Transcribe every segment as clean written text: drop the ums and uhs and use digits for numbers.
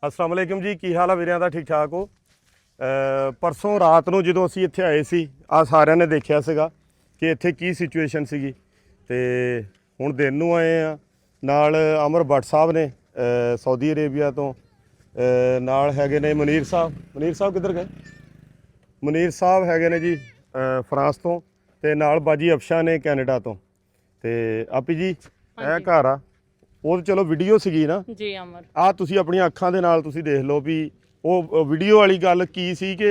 अस्सलाम वालेकुम जी, की हाल है वीरिਆਂ ਦਾ ਠੀਕ ਠਾਕ ਹੋ। ਪਰਸੋਂ ਰਾਤ ਨੂੰ ਜਦੋਂ ਅਸੀਂ ਇੱਥੇ ਆਏ ਸੀ ਆ ਸਾਰਿਆਂ ਨੇ ਦੇਖਿਆ ਸੀਗਾ ਕਿ ਇੱਥੇ ਕੀ ਸਿਚੁਏਸ਼ਨ ਸੀਗੀ ਤੇ ਹੁਣ ਦਿਨ ਨੂੰ ਆਏ ਆ। ਨਾਲ ਅਮਰ ਭੱਟ ਸਾਹਿਬ ਨੇ ਸਾਊਦੀ ਅਰੇਬੀਆ ਤੋਂ, ਨਾਲ ਹੈਗੇ ਨੇ ਮੁਨੀਰ ਸਾਹਿਬ ਕਿੱਧਰ ਗਏ? ਮੁਨੀਰ ਸਾਹਿਬ ਹੈਗੇ ਨੇ ਜੀ ਫਰਾਂਸ ਤੋਂ, ਤੇ ਨਾਲ ਬਾਜੀ ਅਫਸ਼ਾ ਨੇ ਕੈਨੇਡਾ ਤੋਂ। ਤੇ ਆਪੀ ਜੀ ਇਹ ਘਰ ਆ, ਉਹ ਚਲੋ ਵੀਡੀਓ ਸੀਗੀ ਨਾ ਜੀ ਅਮਰ, ਆ ਤੁਸੀਂ ਆਪਣੀਆਂ ਅੱਖਾਂ ਦੇ ਨਾਲ ਤੁਸੀਂ ਦੇਖ ਲਓ ਵੀ ਉਹ ਵੀਡੀਓ ਵਾਲੀ ਗੱਲ ਕੀ ਸੀ ਕਿ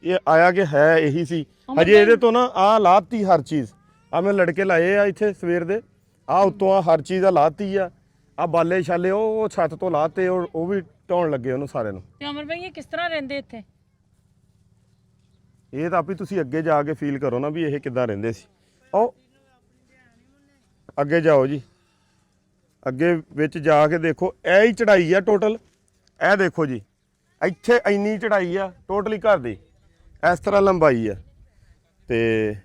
ਇਹ ਆਇਆ ਕਿ ਹੈ ਇਹੀ ਸੀ। ਹਜੇ ਇਹਦੇ ਤੋਂ ਨਾ ਆ ਲਾਤੀ ਹਰ ਚੀਜ਼। ਆ ਮੈਂ ਲੜਕੇ ਲਾਏ ਆ ਇੱਥੇ ਸਵੇਰ ਦੇ, ਆ ਉੱਤੋਂ ਆ ਹਰ ਚੀਜ਼ ਆ ਲਾਤੀ ਆ ਬਾਲੇ ਛਾਲੇ ਉਹ ਛੱਤ ਤੋਂ ਲਾਤੇ, ਉਹ ਵੀ ਢਾਉਣ ਲੱਗੇ ਉਹਨੂੰ ਸਾਰੇ ਨੂੰ। ਤੇ ਅਮਰ ਭਾਈ ਇਹ ਕਿਸ ਤਰ੍ਹਾਂ ਰਹਿੰਦੇ ਇੱਥੇ? ਇਹ ਤਾਂ ਆਪੀ ਤੁਸੀਂ ਅੱਗੇ ਜਾ ਕੇ ਫੀਲ ਕਰੋ ਨਾ ਵੀ ਇਹ ਕਿੱਦਾਂ ਰਹਿੰਦੇ ਸੀ। ਉਹ ਅੱਗੇ ਜਾਓ ਜੀ, ਅੱਗੇ ਵਿੱਚ ਜਾ ਕੇ ਦੇਖੋ ਇਹ ਹੀ ਚੜਾਈ ਆ ਟੋਟਲ। ਇਹ ਦੇਖੋ ਜੀ ਇੱਥੇ ਇੰਨੀ ਚੜਾਈ ਆ ਟੋਟਲੀ ਘਰ ਦੀ, ਇਸ ਤਰ੍ਹਾਂ ਲੰਬਾਈ ਆ। ਤੇ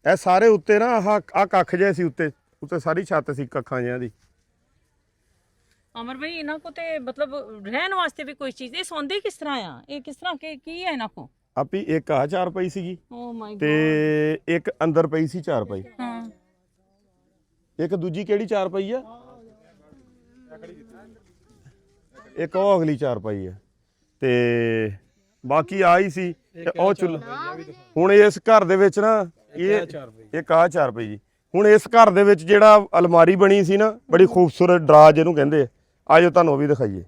ਇਹ ਸਾਰੇ ਉੱਤੇ ਨਾ ਆਹ ਕੱਖ ਜਿਹੇ ਸੀ, ਉੱਤੇ ਸਾਰੀ ਛੱਤ ਸੀ ਕੱਖਾਂ ਜਿਹਾਂ ਦੀ। ਅਮਰ ਭਾਈ ਇਹਨਾਂ ਕੋ ਤੇ ਮਤਲਬ ਰਹਿਣ ਵਾਸਤੇ ਵੀ ਕੋਈ ਚੀਜ਼, ਇਹ ਸੌਂਦੇ ਕਿਸ ਤਰ੍ਹਾਂ ਆ? ਇਹ ਕਿਸ ਤਰ੍ਹਾਂ ਕੀ ਹੈ ਇਹਨਾਂ ਕੋ? ਆਪੀ ਇੱਕ ਆ 4 ਪਈ ਸੀਗੀ ਓ ਮਾਈ ਗॉड, ਤੇ ਇੱਕ ਅੰਦਰ ਪਈ ਸੀ 4 ਪਈ। ਹਾਂ, ਇੱਕ ਦੂਜੀ ਕਿਹੜੀ 4 ਪਈ ਆ? ਇੱਕ ਉਹ ਅਗਲੀ 4 ਪਈ ਆ। ਤੇ ਬਾਕੀ ਆ ਹੀ ਸੀ ਤੇ ਉਹ ਚੁੱਲ੍ਹਾ। ਹੁਣ ਇਸ ਘਰ ਦੇ ਵਿੱਚ ਨਾ ਇੱਕ ਆ 4 ਪਈ ਜੀ। ਹੁਣ ਇਸ ਘਰ ਦੇ ਵਿੱਚ ਜਿਹੜਾ ਅਲਮਾਰੀ ਬਣੀ ਸੀ ਨਾ, ਬੜੀ ਖੂਬਸੂਰਤ ਦਰਾਜ ਇਹਨੂੰ ਕਹਿੰਦੇ ਆ। ਆਜੋ ਤੁਹਾਨੂੰ ਉਹ ਵੀ ਦਿਖਾਈਏ।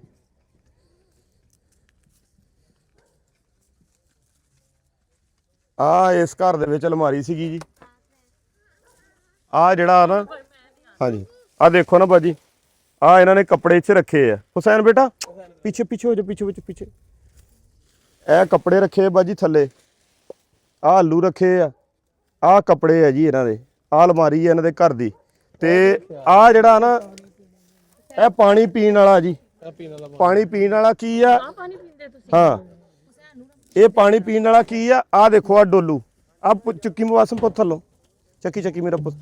ਆ ਇਸ ਘਰ ਦੇ ਵਿੱਚ ਅਲਮਾਰੀ ਸੀਗੀ ਜੀ। ਆ ਜਿਹੜਾ ਨਾ, ਹਾਂਜੀ ਆ ਦੇਖੋ ਨਾ ਬਾਜੀ, ਆ ਇਹਨਾਂ ਨੇ ਕੱਪੜੇ ਇੱਥੇ ਰੱਖੇ ਆ। ਹੁਸੈਨ ਬੇਟਾ ਪਿੱਛੇ ਹੋ ਜਾ, ਪਿੱਛੇ ਇਹ ਕੱਪੜੇ ਰੱਖੇ ਬਾਜੀ ਥੱਲੇ। ਆ ਆਲੂ ਰੱਖੇ ਆ ਕੱਪੜੇ ਆ ਜੀ ਇਹਨਾਂ ਦੇ। ਆ ਅਲਮਾਰੀ ਆ ਇਹਨਾਂ ਦੇ ਘਰ ਦੀ। ਤੇ ਆ ਜਿਹੜਾ ਨਾ ਇਹ ਪਾਣੀ ਪੀਣ ਵਾਲਾ ਜੀ, ਪਾਣੀ ਪੀਣ ਵਾਲਾ ਕੀ ਆ? ਪਾਣੀ ਪੀਂਦੇ ਤੁਸੀਂ? ਹਾਂ, ਇਹ ਪਾਣੀ ਪੀਣ ਵਾਲਾ ਕੀ ਆ? ਆ ਦੇਖੋ ਆ ਡੋਲੂ, ਆ ਚੁੱਕੀ ਮਵਾਸਮ ਪੁੱਤ ਥੱਲੋਂ, ਚੱਕੀ ਮੇਰਾ ਪੁੱਤ।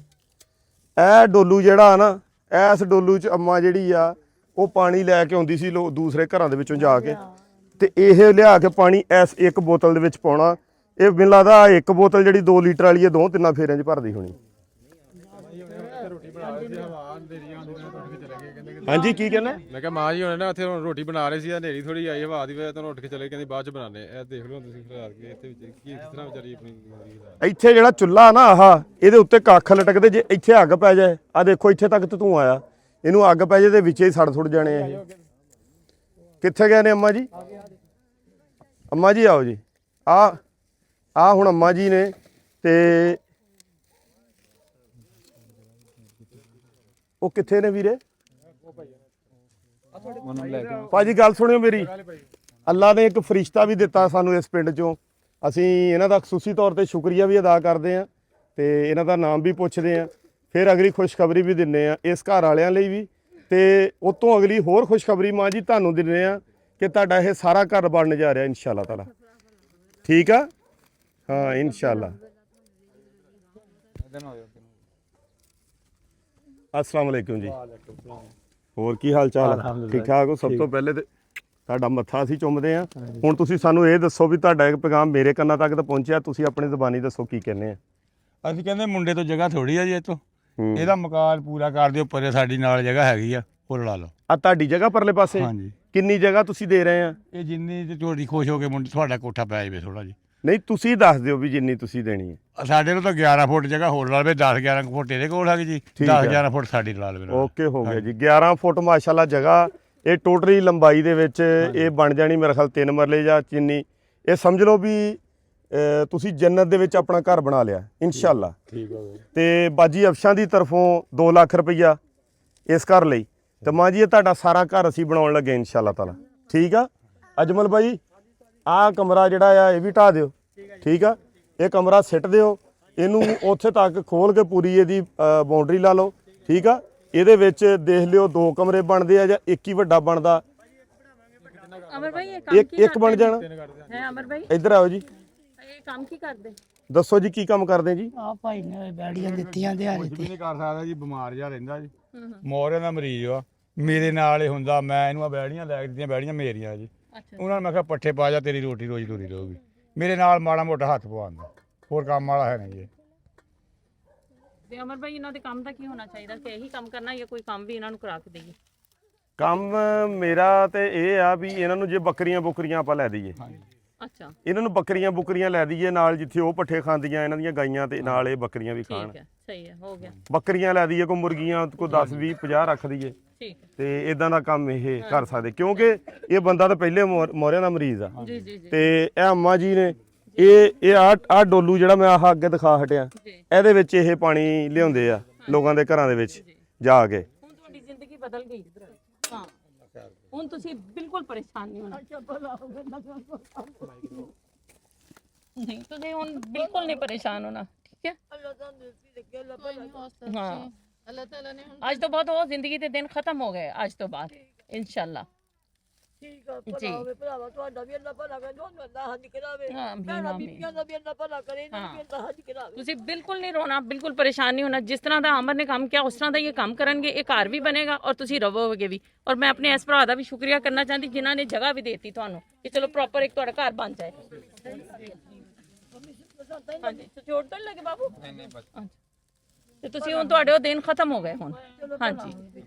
ਇਹ ਡੋਲੂ ਜਿਹੜਾ ਨਾ, ਇਸ ਡੋਲੂ 'ਚ ਅੰਮਾ ਜਿਹੜੀ ਆ ਉਹ ਪਾਣੀ ਲੈ ਕੇ ਆਉਂਦੀ ਸੀ ਦੂਸਰੇ ਘਰਾਂ ਦੇ ਵਿੱਚੋਂ ਜਾ ਕੇ, ਤੇ ਇਹ ਲਿਆ ਕੇ ਪਾਣੀ ਇਸ ਇੱਕ ਬੋਤਲ ਦੇ ਵਿੱਚ ਪਾਉਣਾ। ਇਹ ਮੈਨੂੰ ਲੱਗਦਾ ਇੱਕ ਬੋਤਲ ਜਿਹੜੀ 2 ਲੀਟਰ ਵਾਲੀ ਹੈ 2-3 ਫੇਰਿਆਂ 'ਚ ਭਰਦੀ ਹੋਣੀ। ਹਾਂਜੀ ਕੀ ਕਹਿੰਦਾ? ਮੈਂ ਕਿਹਾ ਮਾਂ ਜੀ ਹੁਣੇ ਨਾ ਇੱਥੇ ਰੋਟੀ ਬਣਾ ਰਹੇ ਸੀ, ਹਨੇਰੀ ਥੋੜੀ ਆਈ, ਹਵਾ ਦੀ ਵਜ੍ਹਾ ਤੋਂ ਉੱਠ ਕੇ ਚਲੇ, ਕਹਿੰਦੇ ਬਾਅਦ ਚ ਬਣਾਣੇ। ਇਹ ਦੇਖ ਲਓ ਤੁਸੀਂ ਰਾਤ ਕੇ ਇੱਥੇ ਵਿੱਚ ਕੀ ਕਿਸ ਤਰ੍ਹਾਂ ਵਿਚਾਰੀ ਆਪਣੀ ਜ਼ਿੰਦਗੀ ਦਾ। ਇੱਥੇ ਜਿਹੜਾ ਚੁੱਲ੍ਹਾ ਨਾ ਆਹ, ਇਹਦੇ ਉੱਤੇ ਕੱਖ ਲਟਕਦੇ, ਜੇ ਇੱਥੇ ਅੱਗ ਪੈ ਜਾਏ, ਆ ਦੇਖੋ ਇੱਥੇ ਤੱਕ ਤੇ ਧੂੰਆਂ ਆਇਆ, ਇਹਨੂੰ ਅੱਗ ਪੈ ਜਾਏ ਤੇ ਵਿੱਚੇ ਹੀ ਸੜ ਸੁੜ ਜਾਣੇ ਇਹ। ਕਿੱਥੇ ਗਏ ਨੇ ਅੰਮਾ ਜੀ? ਅੰਮਾ ਜੀ ਆਓ ਜੀ। ਆ ਹੁਣ ਅੰਮਾ ਜੀ ਨੇ, ਤੇ ਉਹ ਕਿੱਥੇ ਨੇ ਵੀਰੇ? ਭਾਜੀ ਗੱਲ ਸੁਣਿਓ ਮੇਰੀ, ਅੱਲਾ ਨੇ ਇੱਕ ਫਰਿਸ਼ਤਾ ਵੀ ਦਿੱਤਾ ਸਾਨੂੰ ਇਸ ਪਿੰਡ ਚੋਂ। ਅਸੀਂ ਇਹਨਾਂ ਦਾ ਖੁਸ਼ੂਸੀ ਤੌਰ ਤੇ ਸ਼ੁਕਰੀਆ ਵੀ ਅਦਾ ਕਰਦੇ ਹਾਂ, ਤੇ ਇਹਨਾਂ ਦਾ ਨਾਮ ਵੀ ਪੁੱਛਦੇ ਹਾਂ, ਫਿਰ ਅਗਲੀ ਖੁਸ਼ਖਬਰੀ ਵੀ ਦਿੰਦੇ ਹਾਂ ਇਸ ਘਰ ਵਾਲਿਆਂ ਲਈ ਵੀ, ਤੇ ਉਤੋਂ ਅਗਲੀ ਹੋਰ ਖੁਸ਼ਖਬਰੀ ਮਾਂ ਜੀ ਤੁਹਾਨੂੰ ਦਿੰਦੇ ਹਾਂ ਕਿ ਤੁਹਾਡਾ ਇਹ ਸਾਰਾ ਘਰ ਬਣਨ ਜਾ ਰਿਹਾ ਇਨਸ਼ਾ ਅੱਲਾਹ ਤਾਲਾ। ਠੀਕ ਆ? ਹਾਂ ਇਨਸ਼ਾ ਅੱਲਾਹ। अस्सलाम वालेकुम जी, ਹੋਰ ਕੀ ਹਾਲ ਚਾਲ ਹੈ? ਠੀਕ ਠਾਕ ਹੋ? ਸਭ ਤੋਂ ਪਹਿਲੇ ਤੇ ਤੁਹਾਡਾ ਮੱਥਾ ਅਸੀਂ ਚੁੰਮਦੇ ਆ। ਹੁਣ ਤੁਸੀਂ ਸਾਨੂੰ ਇਹ ਦੱਸੋ ਵੀ ਤੁਹਾਡਾ ਇੱਕ ਪੈਗਾਮ ਮੇਰੇ ਕੰਨਾਂ ਤੱਕ ਤਾਂ ਪਹੁੰਚਿਆ, ਤੁਸੀਂ ਆਪਣੀ ਜ਼ੁਬਾਨੀ ਦੱਸੋ ਕੀ ਕਹਿੰਦੇ ਆ। ਅਸੀਂ ਕਹਿੰਦੇ ਮੁੰਡੇ ਤੋਂ ਜਗ੍ਹਾ ਥੋੜੀ ਆ ਜੀ, ਇੱਥੋਂ ਇਹਦਾ ਮਕਾਨ ਪੂਰਾ ਕਰ ਦਿਓ, ਪਰੇ ਸਾਡੀ ਨਾਲ ਜਗ੍ਹਾ ਹੈਗੀ ਆ, ਉਹ ਲਾ ਲਓ। ਆ ਤੁਹਾਡੀ ਜਗ੍ਹਾ ਪਰਲੇ ਪਾਸੇ? ਹਾਂਜੀ। ਕਿੰਨੀ ਜਗ੍ਹਾ ਤੁਸੀਂ ਦੇ ਰਹੇ ਆ? ਇਹ ਜਿੰਨੀ ਤੇ ਤੁਹਾਡੀ ਖੁਸ਼ ਹੋ ਕੇ ਮੁੰਡੇ ਤੁਹਾਡਾ ਕੋਠਾ ਪੈ ਜਾਵੇ ਥੋੜਾ ਜੀ। ਨਹੀਂ ਤੁਸੀਂ ਦੱਸ ਦਿਓ ਵੀ ਜਿੰਨੀ ਤੁਸੀਂ ਦੇਣੀ ਹੈ। ਸਾਡੇ ਨੂੰ ਤਾਂ 11 ਫੁੱਟ ਜਗ੍ਹਾ ਹੋਰ ਲਾ ਲਵੇ, 10-11 ਫੁੱਟ ਇਹਦੇ ਕੋਲ ਹੈਗੀ ਜੀ, 10-11 ਫੁੱਟ ਸਾਡੀ ਲਾ ਲਵੇ। ਓਕੇ ਹੋ ਗਿਆ ਜੀ। 11 ਫੁੱਟ ਮਾਸ਼ਾਅੱਲਾ ਜਗ੍ਹਾ, ਇਹ ਟੋਟਲੀ ਲੰਬਾਈ ਦੇ ਵਿੱਚ ਇਹ ਬਣ ਜਾਣੀ ਮੇਰੇ ਖਿਆਲ 3 ਮਰਲੇ ਜਾਂ ਚਿੰਨੀ। ਇਹ ਸਮਝ ਲਓ ਵੀ ਤੁਸੀਂ ਜੰਨਤ ਦੇ ਵਿੱਚ ਆਪਣਾ ਘਰ ਬਣਾ ਲਿਆ ਇਨਸ਼ਾਅੱਲਾ। ਠੀਕ ਹੋ ਗਿਆ। ਤੇ ਬਾਜੀ ਅਫਸ਼ਾਂ ਦੀ ਤਰਫੋਂ 2 ਲੱਖ ਰੁਪਈਆ ਇਸ ਘਰ ਲਈ। ਤੇ ਮਾਂ ਜੀ ਇਹ ਤੁਹਾਡਾ ਸਾਰਾ ਘਰ ਅਸੀਂ ਬਣਾਉਣ ਲੱਗੇ ਇਨਸ਼ਾਅੱਲਾ ਤਾਲਾ। ਠੀਕ ਆ ਅਜਮਲ ਭਾਈ? ਆਹ ਕਮਰਾ ਜਿਹੜਾ ਆ ਇਹ ਵੀ ਢਾਹ ਦਿਓ। ਠੀਕ ਆ, ਇਹ ਕਮਰਾ ਸਿੱਟ ਦਿਓ, ਇਹਨੂੰ ਉੱਥੇ ਤੱਕ ਖੋਲ ਕੇ ਪੂਰੀ ਇਹਦੀ ਬਾਉਂਡਰੀ ਲਾ ਲਓ। ਠੀਕ ਆ, ਇਹਦੇ ਵਿੱਚ ਦੇਖ ਲਿਓ 2 ਕਮਰੇ ਬਣਦੇ ਆ ਜਾਂ ਇੱਕ ਹੀ ਵੱਡਾ ਬਣਦਾ? ਅਮਰ ਭਾਈ ਇਹ ਕੰਮ ਕੀ ਇੱਕ ਬਣ ਜਾਣਾ ਹੈ? ਅਮਰ ਭਾਈ ਇੱਧਰ ਆਓ ਜੀ, ਇਹ ਕੰਮ ਕੀ ਕਰਦੇ? ਦੱਸੋ ਜੀ ਕੀ ਕੰਮ ਕਰਦੇ ਜੀ? ਆ ਭਾਈ ਨੇ ਬੈੜੀਆਂ ਦਿੱਤੀਆਂ ਦਿਹਾੜੀ ਕੁਝ ਵੀ ਨਹੀਂ ਕਰ ਸਕਦਾ ਜੀ, ਬਿਮਾਰ ਜਿਹਾ ਰਹਿੰਦਾ ਜੀ। ਮੋਰਿਆਂ ਦਾ ਮਰੀਜ਼ ਆ, ਮੇਰੇ ਨਾਲ ਹੀ ਹੁੰਦਾ। ਮੈਂ ਇਹਨੂੰ ਆ ਬੈੜੀਆਂ ਲੈ ਕੇ ਦਿੱਤੀਆਂ, ਬੈੜੀਆਂ ਮੇਰੀਆਂ ਜੀ। ਅੱਛਾ ਉਹਨਾਂ ਨੂੰ ਮੈਂ ਕਿਹਾ ਪੱਠੇ ਪਾ ਜਾ, ਤੇਰੀ ਰੋਟੀ ਰੋਜ਼ ਤੁਰੀ ਰਹੂਗੀ। ਮੇਰੇ ਨਾਲ ਮਾੜਾ ਮੋਟਾ ਹੱਥ ਪਵਾਉਂਦਾ, ਹੋਰ ਕੰਮ ਵਾਲਾ ਹੈ ਨਹੀਂ ਜੀ। ਤੇ ਅਮਰ ਭਾਈ ਇਹਨਾਂ ਦੇ ਕੰਮ ਦਾ ਕੀ ਹੋਣਾ ਚਾਹੀਦਾ ਕਿ ਇਹੀ ਕੰਮ ਕਰਨਾ ਜਾਂ ਕੋਈ ਕੰਮ ਵੀ ਇਹਨਾਂ ਨੂੰ ਕਰਾ ਕੇ ਦੇਈਏ? ਕੰਮ ਮੇਰਾ ਤੇ ਇਹ ਆ ਵੀ ਇਹਨਾਂ ਨੂੰ ਜੇ ਬੱਕਰੀਆਂ ਆਪਾਂ ਲੈ ਦਈਏ, ਅੱਛਾ ਇਹਨਾਂ ਨੂੰ ਬੱਕਰੀਆਂ ਲੈ ਦਈਏ ਨਾਲ, ਜਿੱਥੇ ਉਹ ਪੱਠੇ ਖਾਂਦੀਆਂ ਇਹਨਾਂ ਦੀਆਂ ਗਾਈਆਂ ਤੇ ਨਾਲ ਇਹ ਬੱਕਰੀਆਂ ਵੀ ਖਾਣ। ਠੀਕ ਹੈ, ਸਹੀ ਹੈ, ਹੋ ਗਿਆ। ਬੱਕਰੀਆਂ ਲੈ ਦਈਏ, ਕੋਈ ਮੁਰਗੀਆਂ ਕੋਈ 10 20 50 ਰੱਖ ਦਈਏ ਠੀਕ ਹੈ ਤੇ ਇਦਾਂ ਦਾ ਕੰਮ ਇਹ ਕਰ ਸਕਦੇ, ਕਿਉਂਕਿ ਇਹ ਬੰਦਾ ਤਾਂ ਪਹਿਲੇ ਮੋਰਿਆਂ ਦਾ ਮਰੀਜ਼ ਆ। ਜੀ ਜੀ ਜੀ ਤੇ ਇਹ ਅੰਮਾ ਜੀ ਨੇ ਇਹ ਆ ਡੋਲੂ ਜਿਹੜਾ ਮੈਂ ਆਹ ਅੱਗੇ ਦਿਖਾ ਹਟਿਆ, ਜੀ। ਇਹਦੇ ਵਿੱਚ ਇਹ ਪਾਣੀ ਲਿਆਉਂਦੇ ਆ ਲੋਕਾਂ ਦੇ ਘਰਾਂ ਦੇ ਵਿੱਚ ਜਾ ਕੇ। ਹੁਣ ਤੁਹਾਡੀ ਜ਼ਿੰਦਗੀ ਬਦਲ ਗਈ। ਹਾਂ ਹੁਣ ਤੁਸੀਂ ਬਿਲਕੁਲ ਪਰੇਸ਼ਾਨ ਨਹੀਂ ਹੋਣਾ। ਨਹੀਂ ਤੁਸੀਂ ਹੁਣ ਬਿਲਕੁਲ ਨਹੀਂ ਪਰੇਸ਼ਾਨ ਹੋਣਾ, ਠੀਕ ਹੈ। ਹਾਂ ਅੱਲਾਹ ਤਾਲਾ ਨੇ ਹੁਣ ਅੱਜ ਤੋਂ ਬਾਅਦ ਉਹ ਜ਼ਿੰਦਗੀ ਦੇ ਦਿਨ ਖਤਮ ਹੋ ਗਏ, ਅੱਜ ਤੋਂ ਬਾਅਦ ਇਨਸ਼ਾਅੱਲਾ। ਠੀਕ ਆ ਭਲਾ ਹੋਵੇ ਭਰਾਵਾ, ਤੁਹਾਡਾ ਵੀ ਅੱਲਾ ਭਲਾ ਕਰੇ, ਤੁਹਾਨੂੰ ਅੱਲਾ ਹੱਜ ਕਰਾਵੇ, ਆਮੀਨ, ਭੈਣਾਂ ਆਮੀਨ। ਬੀਬੀਆਂ ਦਾ ਵੀ ਅੱਲਾ ਭਲਾ ਕਰੇ, ਇਹਨਾਂ ਨੂੰ ਵੀ ਅੱਲਾ ਹੱਜ ਕਰਾਵੇ। ਤੁਸੀਂ ਬਿਲਕੁਲ ਨਹੀਂ ਰੋਣਾ, ਬਿਲਕੁਲ ਪਰੇਸ਼ਾਨ ਨਹੀਂ ਹੋਣਾ। ਜਿਸ ਤਰ੍ਹਾਂ ਦਾ ਅਮਰ ਨੇ ਕੰਮ ਕੀਤਾ ਉਸ ਤਰ੍ਹਾਂ ਦਾ ਇਹ ਕੰਮ ਕਰਨਗੇ, ਇਹ ਘਰ ਵੀ ਬਣੇਗਾ ਔਰ ਤੁਸੀਂ ਰਵੋਗੇ ਵੀ। ਔਰ ਮੈਂ ਆਪਣੇ ਇਸ ਭਰਾ ਦਾ ਵੀ ਸ਼ੁਕਰੀਆ ਕਰਨਾ ਚਾਹੁੰਦੀ ਜਿਨ੍ਹਾਂ ਨੇ ਜਗ੍ਹਾ ਵੀ ਦੇਤੀ ਤੁਹਾਨੂੰ ਕਿ ਚਲੋ ਪ੍ਰੋਪਰ ਇੱਕ ਤੁਹਾਡਾ ਘਰ ਬਣ ਜਾਏ। ਹਾਂਜੀ ਚੋਟ ਤਾਂ ਨੀ ਲੱਗੇ ਬਾਬੂ? ਨਹੀਂ ਬਸ। ਤੇ ਤੁਸੀਂ ਹੁਣ ਤੁਹਾਡੇ ਉਹ ਦਿਨ ਖਤਮ ਹੋ ਗਏ ਹੁਣ। ਹਾਂਜੀ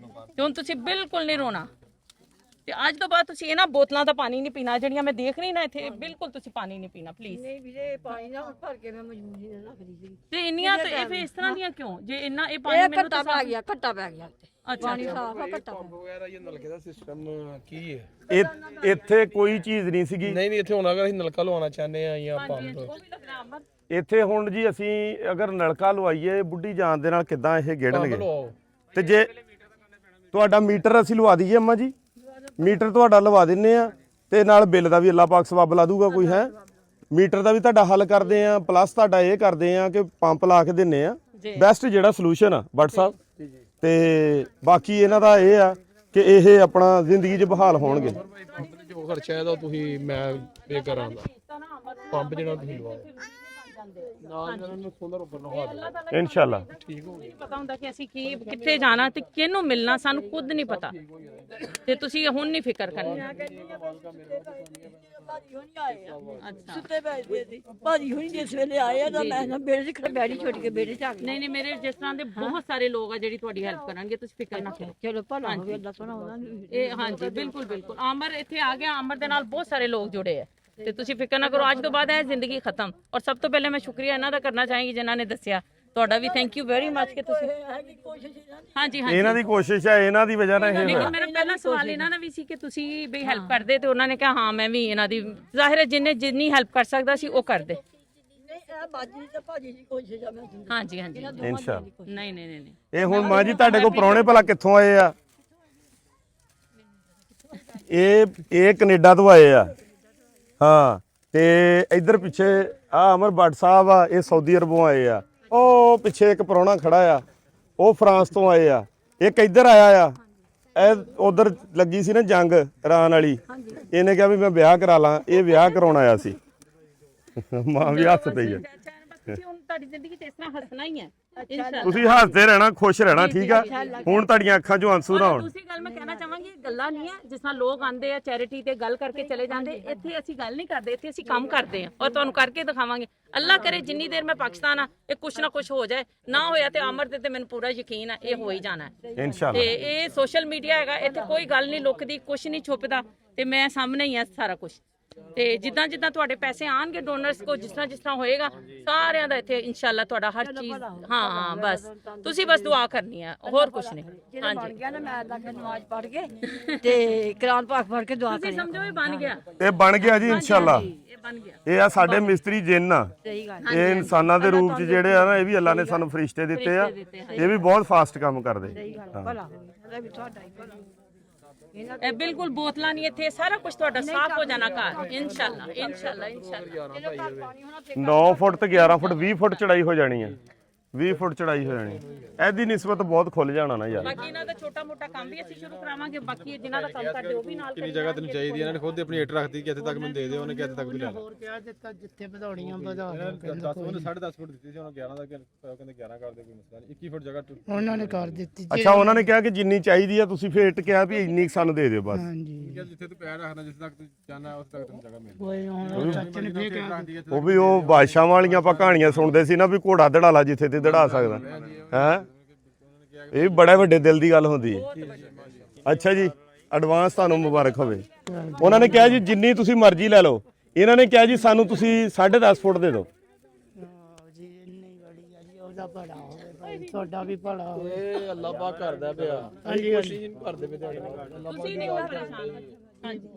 ਤੇ ਹੁਣ ਤੁਸੀਂ ਬਿਲਕੁਲ ਨਹੀਂ ਰੋਣਾ। ਤੇ ਅੱਜ ਤੋਂ ਬਾਅਦ ਤੁਸੀਂ ਇਹਨਾਂ ਬੋਤਲਾਂ ਦਾ ਪਾਣੀ ਨਹੀਂ ਪੀਣਾ ਜਿਹੜੀਆਂ ਮੈਂ ਦੇਖ ਰਹੀ ਨਾ ਇੱਥੇ, ਬਿਲਕੁਲ ਤੁਸੀਂ ਪਾਣੀ ਨਹੀਂ ਪੀਣਾ ਪਲੀਜ਼। ਨਹੀਂ ਵੀਰੇ, ਪਾਣੀ ਨਾ ਭਰ ਕੇ ਮੈਂ ਮਜਬੂਰੀ ਨਾਲ ਰੱਖਦੀ ਸੀ। ਤੇ ਇੰਨੀਆਂ ਤੇ ਇਹ ਫਿਰ ਇਸ ਤਰ੍ਹਾਂ ਦੀਆਂ ਕਿਉਂ? ਜੇ ਇੰਨਾ ਇਹ ਪਾਣੀ ਇਹ ਮੈਨੂੰ ਘੱਟਾ ਤਾਂ ਪੈ ਗਿਆ, ਘੱਟਾ ਪੈ ਗਿਆ ਉੱਤੇ। ਅੱਛਾ ਪਾਣੀ ਸਾਫ ਆ, ਘੱਟਾ ਪੈ ਵਗੈਰਾ ਇਹ ਨਲਕੇ ਦਾ ਸਿਸਟਮ ਕੀ ਹੈ? ਇੱਥੇ ਕੋਈ ਚੀਜ਼ ਨਹੀਂ ਸੀਗੀ। ਨਹੀਂ ਇੱਥੇ ਹੁਣ ਅਗਰ ਅਸੀਂ ਨਲਕਾ ਲਵਾਉਣਾ ਚਾਹੁੰਦੇ ਆ ਜਾਂ ਪੰਪ, ਉਹ ਵੀ ਲੱਗਣਾ ਅਮਰ। ਇੱਥੇ ਹੁਣ ਜੀ ਅਸੀਂ ਅਗਰ ਨਲਕਾ ਲਵਾਈਏ ਬੁੱਢੀ ਜਾਨ ਦੇ ਨਾਲ ਕਿੱਦਾਂ ਇਹ ਗੇੜਨਗੇ? ਲਵਾਓ। ਤੇ ਜੇ ਤੁਹਾਡਾ ਮੀਟਰ ਅਸੀਂ ਲਵਾ ਦਈਏ ਅੰਮਾ ਜੀ, ਮੀਟਰ ਤੁਹਾਡਾ ਲਵਾ ਦਿੰਨੇ ਆ ਤੇ ਨਾਲ ਬਿੱਲ ਦਾ ਵੀ ਅੱਲਾ ਪਾਕ ਸਵਾਬ ਲਾ ਦੂਗਾ ਕੋਈ, ਹੈ ਮੀਟਰ ਦਾ ਵੀ ਤੁਹਾਡਾ ਹੱਲ ਕਰਦੇ ਆ, ਪਲੱਸ ਤੁਹਾਡਾ ਇਹ ਕਰਦੇ ਆ ਕਿ ਪੰਪ ਲਾ ਕੇ ਦਿੰਨੇ ਆ, ਬੈਸਟ ਜਿਹੜਾ ਸੋਲੂਸ਼ਨ ਆ ਬੱਟ ਸਾਹਿਬ। ਤੇ ਬਾਕੀ ਇਹਨਾਂ ਦਾ ਇਹ ਆ ਕਿ ਇਹ ਆਪਣਾ ਜ਼ਿੰਦਗੀ 'ਚ ਬਹਾਲ ਹੋਣਗੇ। ਜੋ ਖਰਚਾ ਇਹਦਾ ਤੁਸੀਂ ਮੈਂ ਪੇ ਕਰਾਂਗਾ, ਪੰਪ ਜਿਹੜਾ ਤੁਸੀਂ ਲਵਾਓ ਨਾਲ ਇਹਨਾਂ ਨੂੰ ਸੋਲਰ ਉੱਪਰ ਲਵਾ ਦਿਓ ਇਨਸ਼ਾਅੱਲਾ। ਨਹੀਂ ਪਤਾ ਹੁੰਦਾ ਕਿ ਅਸੀਂ ਕੀ ਕਿੱਥੇ ਜਾਣਾ ਤੇ ਕਿਹਨੂੰ ਮਿਲਣਾ, ਸਾਨੂੰ ਖੁਦ ਨਹੀਂ ਪਤਾ। ਤੇ ਤੁਸੀਂ ਹੁਣ ਨਹੀਂ ਫਿਕਰ ਕਰਨੀ। ਭਾਜੀ ਹੁਣੀ ਆਏ ਆ, ਅੱਛਾ ਸੁੱਤੇ ਬੈਠਦੇ ਸੀ। ਭਾਜੀ ਹੁਣੀ ਜਿਸ ਵੇਲੇ ਆਏ ਆ ਤਾਂ ਮੈਂ ਨਾ ਬੇੜੇ 'ਚ ਖੜਾ, ਬੈੜੀ ਛੁੱਟ ਕੇ ਬੇੜੇ 'ਚ ਆ ਗਈ। ਨਹੀਂ ਨਹੀਂ ਮੇਰੇ ਜਿਸ ਤਰ੍ਹਾਂ ਦੇ ਬਹੁਤ ਸਾਰੇ ਲੋਕ ਆ ਜਿਹੜੀ ਤੁਹਾਡੀ ਹੈਲਪ ਕਰਨਗੇ, ਤੁਸੀਂ ਫਿਕਰ ਨਾ ਕਰੋ। ਚਲੋ ਭਲਾ ਹੋਵੇ, ਅੱਲਾ ਭਲਾ ਉਹਨਾਂ ਨੂੰ ਵੀ। ਇਹ ਹਾਂਜੀ ਬਿਲਕੁਲ ਬਿਲਕੁਲ। ਅਮਰ ਇੱਥੇ ਆ ਗਿਆ, ਅਮਰ ਦੇ ਨਾਲ ਬਹੁਤ ਸਾਰੇ ਲੋਕ ਜੁੜੇ ਆ ਤੇ ਤੁਸੀਂ ਫਿਕਰ ਨਾ ਕਰੋ। ਅੱਜ ਤੋਂ ਬਾਅਦ ਇਹ ਜ਼ਿੰਦਗੀ ਖਤਮ। ਔਰ ਸਭ ਤੋਂ ਪਹਿਲੇ ਮੈਂ ਸ਼ੁਕਰੀਆ ਇਹਨਾਂ ਦਾ ਕਰਨਾ ਚਾਹਾਂਗੀ ਜਿਨ੍ਹਾਂ ਨੇ ਦੱਸਿਆ। ਤੁਹਾਡਾ ਵੀ ਥੈਂਕ ਯੂ ਵੈਰੀ ਮੱਚ ਕਿ ਤੁਸੀਂ ਹੈਗੀ ਕੋਸ਼ਿਸ਼ ਇਹਨਾਂ ਦੀ। ਹਾਂਜੀ ਹਾਂਜੀ। ਇਹਨਾਂ ਦੀ ਕੋਸ਼ਿਸ਼ ਹੈ, ਇਹਨਾਂ ਦੀ ਵਜ੍ਹਾ ਨਾਲ ਇਹ ਹੋਇਆ। ਲੇਕਿਨ ਮੇਰਾ ਪਹਿਲਾ ਸਵਾਲ ਇਹਨਾਂ ਦਾ ਵੀ ਸੀ ਕਿ ਤੁਸੀਂ ਵੀ ਹੈਲਪ ਕਰਦੇ ਤੇ ਉਹਨਾਂ ਨੇ ਕਿਹਾ ਹਾਂ ਮੈਂ ਵੀ ਇਹਨਾਂ ਦੀ ਜ਼ਾਹਿਰ ਹੈ ਜਿੰਨੀ ਹੈਲਪ ਕਰ ਸਕਦਾ ਸੀ ਉਹ ਕਰਦੇ। ਨਹੀਂ ਇਹ ਬਾਜੀ ਤੇ ਭਾਜੀ ਦੀ ਕੋਸ਼ਿਸ਼ ਆ। ਮੈਂ ਹਾਂਜੀ ਹਾਂਜੀ ਇਨਸ਼ਾਅੱਲਾ। ਨਹੀਂ ਨਹੀਂ ਨਹੀਂ ਨਹੀਂ ਇਹ ਹੁਣ ਮਾਂ ਜੀ ਤੁਹਾਡੇ ਕੋਲ ਪ੍ਰਾਹੁਣੇ ਭਲਾ ਕਿੱਥੋਂ ਆਏ ਆ? ਇਹ ਕੈਨੇਡਾ ਤੋਂ ਆਏ ਆ। ਹਾਂ ਤੇ ਇੱਧਰ ਪਿੱਛੇ ਆ ਅਮਰ ਭੱਟ ਸਾਹਿਬ ਆ, ਇਹ ਸਾਊਦੀ ਅਰਬੋਂ ਆਏ ਆ। ਉਹ ਪਿੱਛੇ ਇੱਕ ਪ੍ਰਾਹੁਣਾ ਖੜਾ ਆ, ਉਹ ਫਰਾਂਸ ਤੋਂ ਆਏ ਆ। ਇੱਕ ਇੱਧਰ ਆਇਆ ਆ, ਇਹ ਉਧਰ ਲੱਗੀ ਸੀ ਨਾ ਜੰਗ ਇਰਾਨ ਵਾਲੀ, ਇਹਨੇ ਕਿਹਾ ਵੀ ਮੈਂ ਵਿਆਹ ਕਰਾ ਲਾਂ, ਇਹ ਵਿਆਹ ਕਰਾਉਣ ਆਇਆ ਸੀ। ਮਾਂ ਵੀ ਹੱਸਦੀ ਆ। ਤੁਸੀਂ ਹੁਣ ਤੁਹਾਡੀ ਜ਼ਿੰਦਗੀ 'ਚ ਇਸ ਤਰ੍ਹਾਂ ਹੱਸਣਾ ਹੀ ਹੈ ਇਨਸ਼ਾਅੱਲਾ। ਤੁਸੀਂ ਹੱਸਦੇ ਰਹਿਣਾ, ਖੁਸ਼ ਰਹਿਣਾ, ਠੀਕ ਆ। ਹੁਣ ਤੁਹਾਡੀਆਂ ਅੱਖਾਂ 'ਚੋਂ ਆਂਸੂ ਨਾ ਆਉਣ। ਦੂਸਰੀ ਗੱਲ ਮੈਂ ਕਹਿਣਾ ਚਾਹਾਂਗੀ, ਗੱਲਾਂ ਨਹੀਂ ਹੈ ਜਿਸ ਤਰ੍ਹਾਂ ਲੋਕ ਆਂਦੇ ਆ ਚੈਰਿਟੀ ਤੇ ਗੱਲ ਕਰਕੇ ਚਲੇ ਜਾਂਦੇ। ਇੱਥੇ ਅਸੀਂ ਗੱਲ ਨਹੀਂ ਕਰਦੇ, ਇੱਥੇ ਅਸੀਂ ਕੰਮ ਕਰਦੇ ਆ ਔਰ ਤੁਹਾਨੂੰ ਕਰਕੇ ਦਿਖਾਵਾਂਗੇ। ਅੱਲਾ ਕਰੇ ਜਿੰਨੀ ਦੇਰ ਮੈਂ ਪਾਕਿਸਤਾਨ ਆ ਇਹ ਕੁਛ ਨਾ ਕੁਛ ਹੋ ਜਾਏ, ਨਾ ਹੋਇਆ ਤੇ ਅਮਰ ਤੇ ਮੈਨੂੰ ਪੂਰਾ ਯਕੀਨ ਹੈ ਇਹ ਹੋ ਹੀ ਜਾਣਾ ਹੈ। ਇਨਸ਼ਾਅੱਲਾ। ਤੇ ਇਹ ਸੋਸ਼ਲ ਮੀਡੀਆ ਹੈਗਾ, ਇੱਥੇ ਕੋਈ ਗੱਲ ਨਹੀਂ ਲੁਕਦੀ, ਕੁਛ ਨਹੀਂ ਛੁਪਦਾ ਤੇ ਮੈਂ ਸਾਹਮਣੇ ਹੀ ਆ ਸਾਰਾ ਕੁਝ। ਤੇ ਜਿੱਦਾਂ ਜਿੱਦਾਂ ਤੁਹਾਡੇ ਪੈਸੇ ਆਣਗੇ ਡੋਨਰਸ ਕੋ, ਜਿਸ ਤਰ੍ਹਾਂ ਹੋਏਗਾ ਸਾਰਿਆਂ ਦਾ ਇੱਥੇ ਇਨਸ਼ਾਅੱਲਾ ਤੁਹਾਡਾ ਹਰ ਚੀਜ਼। ਹਾਂ ਬਸ ਤੁਸੀਂ ਬਸ ਦੁਆ ਕਰਨੀ ਹੈ, ਹੋਰ ਕੁਝ ਨਹੀਂ। ਜਿਹੜਾ ਬਣ ਗਿਆ ਨਾ, ਮੈਂ ਅੱਲਾ ਕੇ ਨਮਾਜ਼ ਪੜ੍ਹ ਕੇ ਤੇ ਕੁਰਾਨ ਪਾਕ ਪੜ੍ਹ ਕੇ ਦੁਆ ਤੁਸੀਂ ਕਰਿਆ। ਸਮਝੋ ਇਹ ਬਣ ਗਿਆ, ਇਹ ਬਣ ਗਿਆ ਜੀ ਇਨਸ਼ਾਅੱਲਾ। ਇਹ ਬਣ ਗਿਆ। ਇਹ ਆ ਸਾਡੇ ਮਿਸਤਰੀ ਜਿੰਨ ਆ। ਸਹੀ ਗੱਲ। ਇਹ ਇਨਸਾਨਾਂ ਦੇ ਰੂਪ 'ਚ ਜਿਹੜੇ ਆ ਨਾ, ਇਹ ਵੀ ਅੱਲਾ ਨੇ ਸਾਨੂੰ ਫਰਿਸ਼ਤੇ ਦਿੱਤੇ ਆ। ਇਹ ਵੀ ਬਹੁਤ ਫਾਸਟ ਕੰਮ ਕਰਦੇ। ਸਹੀ ਗੱਲ। ਭਲਾ ਹੋਵੇ, ਉਹਦਾ ਵੀ ਤੁਹਾਡਾ ਹੀ ਭਲਾ। ਇਹ ਬਿਲਕੁਲ ਬੋਤਲਾਂ ਨਹੀਂ, ਇੱਥੇ ਸਾਰਾ ਕੁਝ ਤੁਹਾਡਾ ਸਾਫ਼ ਹੋ ਜਾਣਾ ਘਰ ਇਨਸ਼ਾਅੱਲਾ ਇਨਸ਼ਾਅੱਲਾ ਇਨਸ਼ਾਅੱਲਾ। 9 ਫੁੱਟ ਤੇ 11 ਫੁੱਟ 20 ਫੁੱਟ ਚੜਾਈ ਹੋ ਜਾਣੀ ਆ। 20 ਫੁੱਟ ਚੜਾਈ ਹੋ ਜਾਣੀ। ਇਹਦੀ ਨਿਸਬਤ ਬਹੁਤ ਖੁੱਲ ਜਾਣਾ ਨਾ ਯਾਰ। ਬਾਕੀ ਇਹਨਾਂ ਦਾ ਛੋਟਾ ਮੋਟਾ ਮੋਟਾ ਕੰਮ ਵੀ ਅਸੀਂ ਸ਼ੁਰੂ ਕਰਾਵਾਂਗੇ, ਬਾਕੀ ਜਿਨ੍ਹਾਂ ਦਾ ਕੰਮ ਕਰਦੇ ਉਹ ਵੀ ਨਾਲ ਕਿੰਨੀ ਜਗ੍ਹਾ ਤੈਨੂੰ ਚਾਹੀਦੀ ਇਹਨਾਂ ਨੇ ਖੁਦ ਆਪਣੀ ਇੱਟ ਰੱਖਦੀ ਕਿ ਇੱਥੇ ਤੱਕ ਮੈਨੂੰ ਦੇ ਦਿਓ, ਉਹਨੇ ਕਿ ਇੱਥੇ ਤੱਕ ਵੀ ਲੈ ਹੋਰ ਕਿਹਾ ਦਿੱਤਾ ਜਿੱਥੇ ਵਧਾਉਣੀਆਂ ਵਧਾ ਦਿਓ, 10.5 ਫੁੱਟ ਦਿੱਤੀ ਸੀ, ਉਹਨਾਂ 11 ਦਾ ਕਹਿੰਦੇ 11 ਕਰ ਦੇ, ਕੋਈ ਮਸਲਾ ਨਹੀਂ, 21 ਫੁੱਟ ਜਗ੍ਹਾ ਉਹਨਾਂ ਨੇ ਕਰ ਦਿੱਤੀ। ਅੱਛਾ ਉਹਨਾਂ ਨੇ ਕਿਹਾ ਕਿ ਜਿੰਨੀ ਚਾਹੀਦੀ ਆ ਤੁਸੀਂ ਫਿਰ ਇੱਟ ਕਿਹਾ ਵੀ ਇੰਨੀ ਕੁ ਸਾਨੂੰ ਦੇ ਦਿਓ ਬਸ। ਹਾਂਜੀ ਜਿੱਥੇ ਤੂੰ ਪੈਰ ਰੱਖਣਾ, ਜਿੱਥੇ ਤੱਕ ਤੂੰ ਚਾਹਨਾ ਉਸ ਤੱਕ ਤੈਨੂੰ ਜਗ੍ਹਾ ਮਿਲਦੀ। ਕੋਈ ਹੁਣ ਚਾਚੇ ਨੇ ਫੇਰ ਕਿਹਾ ਉਹ ਵੀ ਉਹ ਬਾਦਸ਼ਾਹਾਂ ਵਾਲੀਆਂ ਆਪਾਂ ਕਹਾਣੀਆਂ ਸੁਣਦੇ ਸੀ ਨਾ ਵੀ ਘੋੜਾ ਦੜਾ ਲਾ ਜਿੱਥੇ ਤੇ ਦੜਾ ਸਕਦਾ ਹੈ। ਇਹ ਵੀ ਬੜੇ ਵੱਡੇ ਦਿਲ ਦੀ ਗੱਲ ਹੁੰਦੀ ਹੈ। ਅੱਛਾ ਜੀ, ਐਡਵਾਂਸ ਤੁਹਾਨੂੰ ਮੁਬਾਰਕ ਹੋਵੇ। ਉਹਨਾਂ ਨੇ ਕਿਹਾ ਜੀ ਜਿੰਨੀ ਤੁਸੀਂ ਮਰਜ਼ੀ ਲੈ ਲਓ, ਇਹਨਾਂ ਨੇ ਕਿਹਾ ਜੀ ਸਾਨੂੰ ਤੁਸੀਂ 10.5 ਫੁੱਟ ਦੇ ਦਿਓ। ਜੀ ਇੰਨੀ ਬੜੀ ਆ ਜੀ, ਉਹਦਾ ਭਲਾ ਹੋਵੇ ਭਾਈ, ਤੁਹਾਡਾ ਵੀ ਭਲਾ ਹੋਵੇ। ਇਹ ਅੱਲਾਹ ਪਾਕ ਕਰਦਾ ਪਿਆ, ਹਾਂਜੀ ਕੋਸ਼ਿਸ਼ ਨਹੀਂ ਕਰਦੇ ਪਏ ਤੁਹਾਡੇ ਨਾਲ। ਤੁਸੀਂ ਨਹੀਂ ਕੋਈ ਪਰੇਸ਼ਾਨ ਹੋ। ਹਾਂਜੀ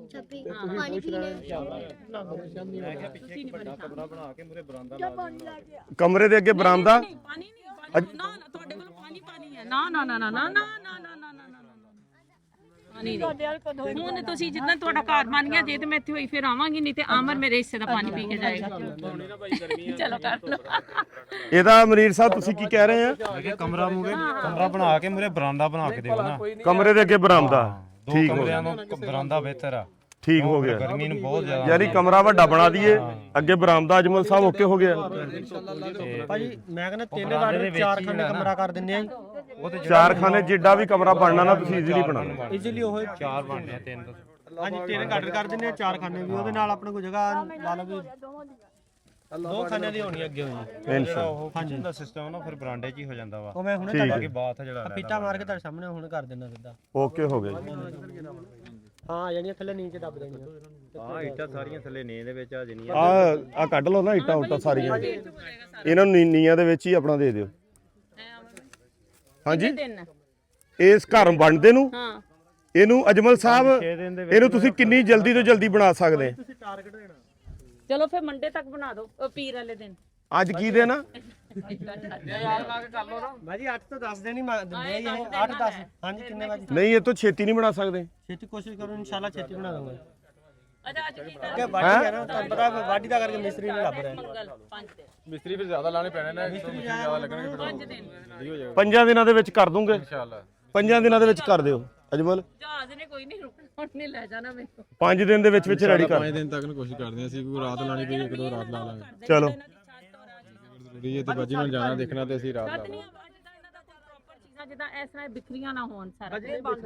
ਕਮਰੇ ਦੇ ਅੱਗੇ ਬਰਾਮਦਾ। ਪਾਣੀ ਨਹੀਂ, ਨਾ ਨਾ ਤੁਹਾਡੇ ਕੋਲ ਪਾਣੀ ਹੈ, ਨਾ ਨਾ ਨਾ ਨਾ ਨਾ ਨਾ ਨਾ ਨਾ ਨਾ ਨਾ ਪਾਣੀ ਨਹੀਂ। ਹੁਣ ਤੁਸੀਂ ਜਿੱਦਾਂ ਤੁਹਾਡਾ ਘਰ ਬਣ ਗਿਆ, ਜੇ ਤੇ ਮੈਂ ਇੱਥੇ ਹੋਈ ਫਿਰ ਆਵਾਂਗੀ, ਨਹੀਂ ਤੇ ਆਮਰ ਮੇਰੇ ਹਿੱਸੇ ਦਾ ਪਾਣੀ ਪੀ ਕੇ ਜਾਏਗਾ। ਚਲੋ ਕਰ ਲਓ। ਇਹਦਾ ਮਨੀਰ ਸਾਹਿਬ ਤੁਸੀਂ ਕੀ ਕਹਿ ਰਹੇ ਆ? ਕਮਰਾ ਬਣਾ ਕੇ ਮੂਰੇ ਬਰਾਂਡਾ ਬਣਾ ਕੇ ਦਿਓ ਨਾ, ਕਮਰੇ ਦੇ ਅੱਗੇ ਬਰਾਮਦਾ। ਦੋ ਠੀਕ ਹੋ ਕਮਰਿਆਂ ਗਿਆ, ਨੂੰ ਬਰਾਂਡਾ ਬਿਹਤਰ ਆ, ਠੀਕ ਹੋ ਗਿਆ। ਗਰਮੀ ਨੂੰ ਬਹੁਤ ਜ਼ਿਆਦਾ ਯਾਨੀ ਕਮਰਾ ਵੱਡਾ ਬਣਾ ਦਈਏ, ਅੱਗੇ ਬਰਾਮਦਾ। ਅਜਮਲ ਸਾਹਿਬ ਓਕੇ ਹੋ ਗਿਆ। ਭਾਜੀ ਮੈਂ ਕਹਿੰਦਾ 3 ਵਾਰ 4 ਖਾਨੇ ਕਮਰਾ ਕਰ ਦਿੰਦੇ ਆ ਜੀ, ਉਹ ਤੇ 4 ਖਾਨੇ ਜਿੱਡਾ ਵੀ ਕਮਰਾ ਬਣਨਾ ਨਾ ਤੁਸੀਂ ਈਜ਼ੀਲੀ ਬਣਾ ਲਓ। ਇਜ਼ੀਲੀ ਉਹ 4 ਬਣਨੇ ਆ 3 ਤੋਂ। ਹਾਂਜੀ 3 ਕੱਟ ਕਰ ਦਿੰਦੇ ਆ, 4 ਖਾਨੇ ਵੀ ਉਹਦੇ ਨਾਲ ਆਪਣਾ ਕੋਈ ਜਗ੍ਹਾ ਲਾ ਲਓ ਵੀ 2 ਖਾਨਿਆਂ ਦੀ ਹੋਣੀ ਅੱਗੇ ਹੋਈ। ਇਨਸ਼ਾ ਉਹ ਹਾਂਜੀ ਦਾ ਸਿਸਟਮ ਨਾ ਫਿਰ ਬਰਾਂਡੇ 'ਚ ਹੀ ਹੋ ਜਾਂਦਾ ਵਾ, ਉਹ ਮੈਂ ਹੁਣੇ ਠੀਕ ਤੁਹਾਡਾ ਹੈ, ਬਾਤ ਜਿਹੜਾ ਪੀਟਾ ਮਾਰ ਕੇ ਤੁਹਾਡੇ ਸਾਹਮਣੇ ਹੁਣ ਕਰ ਦੇਣਾ ਸਿੱਧਾ। ਓਕੇ ਹੋ ਗਿਆ ਜੀ। ਹਾਂ ਜਿਹੜੀਆਂ ਥੱਲੇ ਨੀਚੇ ਦੱਬ ਦੇਣੀਆਂ। ਹਾਂ ਇੱਟਾਂ ਸਾਰੀਆਂ ਥੱਲੇ ਨੀ ਦੇ ਵਿੱਚ ਆ ਜਿੰਨੀਆਂ ਆ ਕੱਢ ਲਓ ਨਾ ਇੱਟਾਂ ਉੱਟਾਂ ਸਾਰੀਆਂ, ਇਹਨਾਂ ਨੂੰ ਨੀਆਂ ਦੇ ਵਿੱਚ ਹੀ ਆਪਣਾ ਦੇ ਦਿਓ। ਹਾਂਜੀ ਦਿਨ ਇਸ ਘਰ ਬਣਦੇ ਨੂੰ ਹਾਂ ਇਹਨੂੰ ਅਜਮਲ ਸਾਹਿਬ ਇਹਨੂੰ ਤੁਸੀਂ ਕਿੰਨੀ ਜਲਦੀ ਤੋਂ ਜਲਦੀ ਬਣਾ ਸਕਦੇ? ਚਲੋ ਫਿਰ ਮੰਡੇ ਤੱਕ ਬਣਾ ਦਿਓ, ਉਹ ਪੀਰ ਵਾਲੇ ਦਿਨ। ਅੱਜ ਕੀ ਦਿਨ ਆ? ਭਾਜੀ 8 ਤੋਂ 10 ਦਿਨ ਹੀ ਦਿੰਦੇ ਆ ਜੀ ਇਹ, 8 10। ਹਾਂਜੀ ਕਿੰਨੇ ਵਜੇ? ਨਹੀਂ ਇਹ ਤੋਂ ਛੇਤੀ ਨਹੀਂ ਬਣਾ ਸਕਦੇ। ਛੇਤੀ ਕੋਸ਼ਿਸ਼ ਕਰੋ, ਇਨਸ਼ਾਅੱਲਾ ਛੇਤੀ ਬਣਾ ਦੂੰਗਾ। ਅੱਛਾ ਅੱਜ ਕੀ ਕਿ ਵਾਢੀ ਹੈ ਨਾ, ਤੁਹਾਨੂੰ ਪਤਾ ਵਾਢੀ ਦਾ ਕਰਕੇ ਮਿਸਤਰੀ ਨਹੀਂ ਲੱਭ ਰਿਹਾ। ਮੰਗਲ 5 ਦਿਨ ਮਿਸਤਰੀ ਫਿਰ ਜ਼ਿਆਦਾ ਲਾਣੇ ਪੈਣੇ ਨੇ, ਮਿਸਤਰੀ ਜ਼ਿਆਦਾ ਲੱਗਣਗੇ, ਫਿਰ 5 ਦਿਨ ਹੋ ਜਾਏਗਾ 5 ਦਿਨਾਂ ਦੇ ਵਿੱਚ ਕਰ ਦੂੰਗੇ। ਇਨਸ਼ਾਅੱਲਾ। 5 ਦਿਨਾਂ ਦੇ ਵਿੱਚ ਕਰ ਦਿਓ ਅਜਮਲ। ਜਹਾਜ਼ ਨੇ ਕੋਈ ਨਹੀਂ ਰੁਕਣਾ, ਹੁਣ ਨਹੀਂ ਲੈ ਜਾਣਾ ਮੈਨੂੰ। 5 ਦਿਨ ਦੇ ਵਿੱਚ ਰੈਡੀ ਕਰ। 5 ਦਿਨ ਤੱਕ ਨੂੰ ਕੋਸ਼ਿਸ਼ ਕਰਦੇ ਹਾਂ ਅਸੀਂ, ਕੋਈ ਰਾਤ ਲਾਣੀ ਪਈ, 1-2 ਰਾਤ ਲਾ ਲਾਂਗੇ। ਚਲੋ ਜ਼ਰੂਰੀ ਹੈ ਤੇ ਬਾਜੀ ਨੂੰ ਜਾਣਾ ਦੇਖਣਾ ਤੇ ਅਸੀਂ ਰਾਤ ਲਾ ਲਾਂਗੇ। ਜਿੱਦਾਂ ਇਹਨਾਂ ਦਾ ਕੋਈ ਪ੍ਰੋਪਰ ਚੀਜ਼ਾਂ ਜਿੱਦਾਂ ਇਸ ਤਰ੍ਹਾਂ ਬਿਖਰੀਆਂ ਨਾ ਹੋਣ ਸਾਰਾ। ਚਲੋ ਬਹੁਤ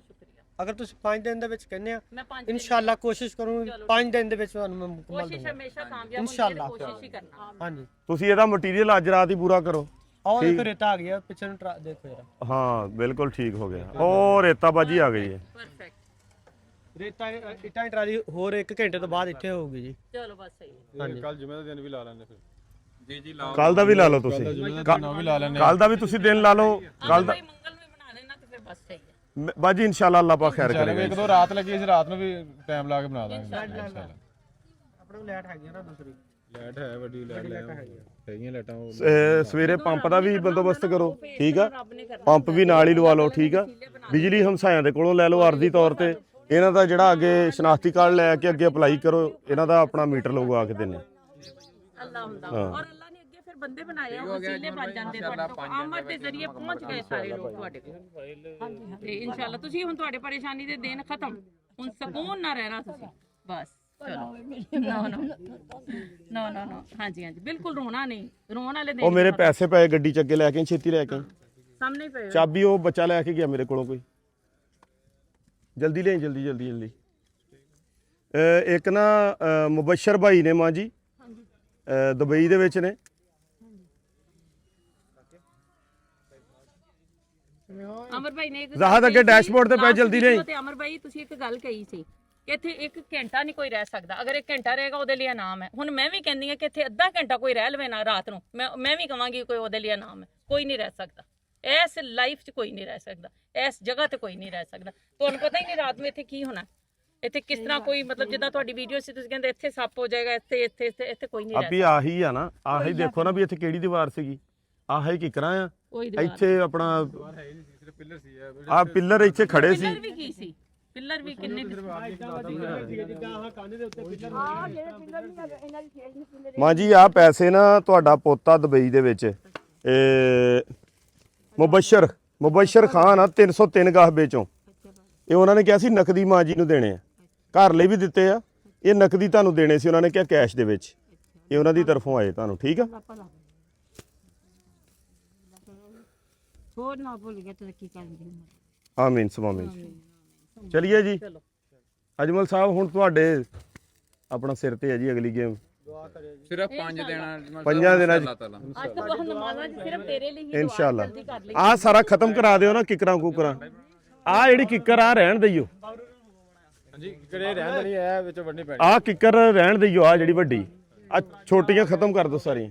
ਸ਼ੁਕਰੀਆ। ਅਗਰ ਤੁਸੀਂ 5 ਦਿਨ ਦੇ ਵਿੱਚ ਕਹਿੰਦੇ ਆ, ਮੈਂ 5 ਇਨਸ਼ਾਅੱਲਾ ਕੋਸ਼ਿਸ਼ ਕਰੂੰ 5 ਦਿਨ ਦੇ ਵਿੱਚ ਤੁਹਾਨੂੰ ਮੈਂ ਮੁਕੰਮਲ ਕੋਸ਼ਿਸ਼ ਦੂੰਗਾ। ਹਮੇਸ਼ਾ ਕਾਮਯਾਬ ਇਨਸ਼ਾਅੱਲਾ। ਹੁੰਦੀ ਹੈ, ਕੋਸ਼ਿਸ਼ ਹੀ ਕਰਨਾ। ਹਾਂਜੀ ਤੁਸੀਂ ਇਹਦਾ ਮਟੀਰੀਅਲ ਅੱਜ ਰਾਤ ਹੀ ਪੂਰਾ ਕਰੋ। ਆਹ ਦੇਖੋ ਰੇਤਾ ਆ ਗਿਆ ਪਿੱਛੇ ਨੂੰ, ਦੇਖੋ ਯਾਰ ਹਾਂ ਬਿਲਕੁਲ ਠੀਕ ਹੋ ਗਿਆ। ਉਹ ਰੇਤਾ ਬਾਜੀ ਆ ਗਈ ਹੈ। ਪਰਫੈਕਟ। ਰੇਤਾ ਇੱਟਾਂ ਟਰਾਲੀ ਹੋਰ 1 ਘੰਟੇ ਤੋਂ ਬਾਅਦ ਇੱਥੇ ਹੋਊਗੀ ਜੀ। ਚਲੋ ਬਸ ਸਹੀ ਹੈ। ਕੱਲ ਜੁਮੇ ਦਾ ਦਿਨ ਵੀ ਲਾ ਲੈਣੇ ਫਿਰ। ਕੱਲ ਦਾ ਵੀ ਲਾ ਲਓ ਤੁਸੀਂ, ਵੀ ਲਾ ਲੈਣੇ। ਕੱਲ ਦਾ ਵੀ ਤੁਸੀਂ ਦਿਨ ਲਾ ਲਓ। ਕੱਲ ਦਾ ਮੰਗਲ ਨੂੰ ਬਣਾ ਲੈਣਾ ਤੇ ਫਿਰ ਬਸ ਸਹੀ ਹੈ। ਬਾਜੀ ਇਨਸ਼ਾਅੱਲਾ ਅੱਲਾਹ ਪਾਕ ਖੈਰ ਕਰੇਗਾ। 1-2 ਰਾਤ ਲੱਗੀ ਸੀ, ਰਾਤ ਨੂੰ ਵੀ ਟਾਈਮ ਲਾ ਕੇ ਬਣਾ ਦਾਂਗੇ ਇਨਸ਼ਾਅੱਲਾ। ਆਪਣੇ ਕੋਲ ਲਾਈਟ ਹੈਗੀ ਆ ਨਾ ਦੂਸਰੀ। ਲਾਈਟ ਹੈ, ਵੱਡੀ ਲਾਈਟ ਹੈਗੀਆਂ ਲਾਈਟਾਂ। ਉਹ ਸਵੇਰੇ ਪੰਪ ਦਾ ਵੀ ਬੰਦੋਬਸਤ ਕਰੋ, ਠੀਕ ਆ। ਪੰਪ ਵੀ ਨਾਲ ਹੀ ਲਵਾ ਲਓ, ਠੀਕ ਆ। ਬਿਜਲੀ ਹਮਸਾਇਆਂ ਦੇ ਕੋਲੋਂ ਲੈ ਲਓ ਆਰਜ਼ੀ ਤੌਰ ਤੇ। ਇਹਨਾਂ ਦਾ ਜਿਹੜਾ ਅੱਗੇ ਸ਼ਨਾਖਤੀ ਕਾਰਡ ਲੈ ਕੇ ਅੱਗੇ ਅਪਲਾਈ ਕਰੋ, ਇਹਨਾਂ ਦਾ ਆਪਣਾ ਮੀਟਰ ਲਗਵਾ ਕੇ ਦਿੰਨੇ। ਅੱਲਾ ਹੁੰਦਾ ਔਰ ਅੱਲਾ ਨੇ ਅੱਗੇ ਫਿਰ ਬੰਦੇ ਬਣਾਏ ਆ, ਉਹ ਵਸੀਲੇ ਬਣ ਜਾਂਦੇ ਤੁਹਾਡੇ ਕੋਲ। ਆਮਦ ਦੇ ਜ਼ਰੀਏ ਪਹੁੰਚ ਗਏ ਸਾਰੇ ਲੋਕ ਤੁਹਾਡੇ ਕੋਲ। ਤੇ ਇਨਸ਼ਾਅੱਲਾ ਤੁਸੀਂ ਹੁਣ ਤੁਹਾਡੇ ਪਰੇਸ਼ਾਨੀ ਦੇ ਦਿਨ ਖਤਮ, ਹੁਣ ਸਕੂਨ ਨਾ ਰਹਿਣਾ ਤੁਸੀਂ ਬਸ। ਨੋ ਹਾਂਜੀ ਬਿਲਕੁਲ ਰੋਣਾ ਨਹੀਂ, ਰੋਣ ਵਾਲੇ ਦਿਨ ਉਹ ਮੇਰੇ ਪੈਸੇ ਪਏ ਗੱਡੀ ਚ ਅੱਗੇ ਲੈ ਕੇ ਛੇਤੀ ਲੈ ਕੇ। ਸਾਹਮਣੇ ਪਏ ਚਾਬੀ ਉਹ ਬੱਚਾ ਲੈ ਕੇ ਗਿਆ ਮੇਰੇ ਕੋਲੋਂ ਕੋਈ। ਜਲਦੀ ਲੈ, ਜਲਦੀ। ਇੱਕ ਨਾ ਮੁਬਸ਼ਰ ਭਾਈ ਨੇ ਮਾਂ ਜੀ ਦੁਬਈ ਦੇ ਵਿੱਚ ਨੇ। ਅਮਰ ਭਾਈ ਨੇ ਇੱਕ ਜ਼ਾਹਦ ਅੱਗੇ ਡੈਸ਼ਬੋਰਡ ਤੇ ਪੈ, ਜਲਦੀ ਲੈ। ਤੇ ਅਮਰ ਭਾਈ ਤੁਸੀਂ ਇੱਕ ਗੱਲ ਕਹੀ ਸੀ ਕਿ ਇੱਥੇ 1 ਘੰਟਾ ਨਹੀਂ ਕੋਈ ਰਹਿ ਸਕਦਾ। ਅਗਰ 1 ਘੰਟਾ ਰਹੇਗਾ ਉਹਦੇ ਲਈ ਨਾਮ ਹੈ। ਹੁਣ ਮੈਂ ਵੀ ਕਹਿੰਦੀ ਹਾਂ ਕਿ ਇੱਥੇ ਅੱਧਾ ਘੰਟਾ ਕੋਈ ਰਹਿ ਲਵੇ ਨਾ ਰਾਤ ਨੂੰ, ਮੈਂ ਵੀ ਕਹਾਂਗੀ ਕੋਈ ਉਹਦੇ ਲਈ ਨਾਮ ਹੈ। ਕੋਈ ਨਹੀਂ ਰਹਿ ਸਕਦਾ ਇਸ ਲਾਈਫ 'ਚ, ਕੋਈ ਨਹੀਂ ਰਹਿ ਸਕਦਾ ਇਸ ਜਗ੍ਹਾ ਤੇ, ਕੋਈ ਨਹੀਂ ਰਹਿ ਸਕਦਾ। ਤੁਹਾਨੂੰ ਪਤਾ ਹੀ ਨਹੀਂ ਰਾਤ ਨੂੰ ਇੱਥੇ ਕੀ ਹੋਣਾ, ਇੱਥੇ ਕਿਸ ਤਰ੍ਹਾਂ ਕੋਈ ਮਤਲਬ ਜਿੱਦਾਂ ਤੁਹਾਡੀ ਵੀਡੀਓ ਸੀ ਤੁਸੀਂ ਕਹਿੰਦੇ ਇੱਥੇ ਸੱਪ ਹੋ ਜਾਏਗਾ, ਇੱਥੇ ਕੋਈ ਨਹੀਂ ਰਹਿ ਆਪੀ ਆਹੀ ਆ ਨਾ, ਆਹੀ ਦੇਖੋ ਨਾ ਵੀ ਇੱਥੇ ਕਿਹੜੀ ਦੀਵਾਰ ਸੀਗੀ, ਆਹੀ ਕਿਕਰਾਂ ਆ। ਇੱਥੇ ਆਪਣਾ ਆ ਪਿੱਲਰ ਇੱਥੇ ਖੜੇ ਸੀ। ਪਿੱਲਰ ਵੀ ਕੀ ਸੀ, ਪਿੱਲਰ ਵੀ ਕਿੰਨੇ ਮਾਂ ਜੀ ਆ ਪੈਸੇ ਨਾ ਤੁਹਾਡਾ ਪੋਤਾ ਦੁਬਈ ਦੇ ਵਿੱਚ ਮੁਬਸ਼ਰ ਮੁਬਸ਼ਰ ਖਾਨ ਆ 303 ਗਾਹਬੇ ਚੋਂ। ਇਹ ਉਹਨਾਂ ਨੇ ਕਿਹਾ ਸੀ ਨਕਦੀ ਮਾਂ ਜੀ ਨੂੰ ਦੇਣੇ ਆ, ਘਰ ਲਈ ਵੀ ਦਿੱਤੇ ਆ, ਇਹ ਨਕਦੀ ਤੁਹਾਨੂੰ ਦੇਣੇ ਸੀ ਉਹਨਾਂ ਨੇ ਕਿਹਾ ਕੈਸ਼ ਦੇ ਵਿੱਚ। ਇਹ ਉਹਨਾਂ ਦੀ ਤਰਫੋਂ ਆਏ ਤੁਹਾਨੂੰ, ਠੀਕ ਆ। ਹੋਰ ਨਾ ਭੁੱਲ ਗਿਆ ਤੇ ਕੀ ਕਰਾਂਗੇ। ਆਮੀਨ ਸਮਾਮੀਨ। ਚਲਿਏ ਜੀ ਅਜਮਲ ਸਾਹਿਬ, ਹੁਣ ਤੁਹਾਡੇ ਆਪਣਾ ਸਿਰ ਤੇ ਹੈ ਜੀ ਅਗਲੀ ਗੇਮ। ਸਿਰਫ 5 ਦਿਨਾਂ 5 ਦਿਨਾਂ ਚ ਅੱਜ ਤਾਂ ਬਹੁਤ ਨਮਾਜ਼ਾਂ ਸਿਰਫ ਤੇਰੇ ਲਈ ਹੀ ਇਨਸ਼ਾਅੱਲਾ ਆਹ ਸਾਰਾ ਖਤਮ ਕਰਾ ਦਿਓ ਨਾ, ਕਿਕਰਾਂ ਕੁਕਰਾਂ। ਆਹ ਜਿਹੜੀ ਕਿੱਕਰ ਆ ਰਹਿਣ ਦਈਓ, ਹਾਂਜੀ ਕਿਹੜੇ ਰਹਿੰਦੇ ਨਹੀਂ ਇਹ ਵਿੱਚ ਵੱਢਣੀ ਪੈਣੀ। ਆਹ ਕਿੱਕਰ ਰਹਿਣ ਦਈਓ, ਆ ਜਿਹੜੀ ਵੱਡੀ, ਆ ਛੋਟੀਆਂ ਖਤਮ ਕਰ ਦਿਓ ਸਾਰੀਆਂ।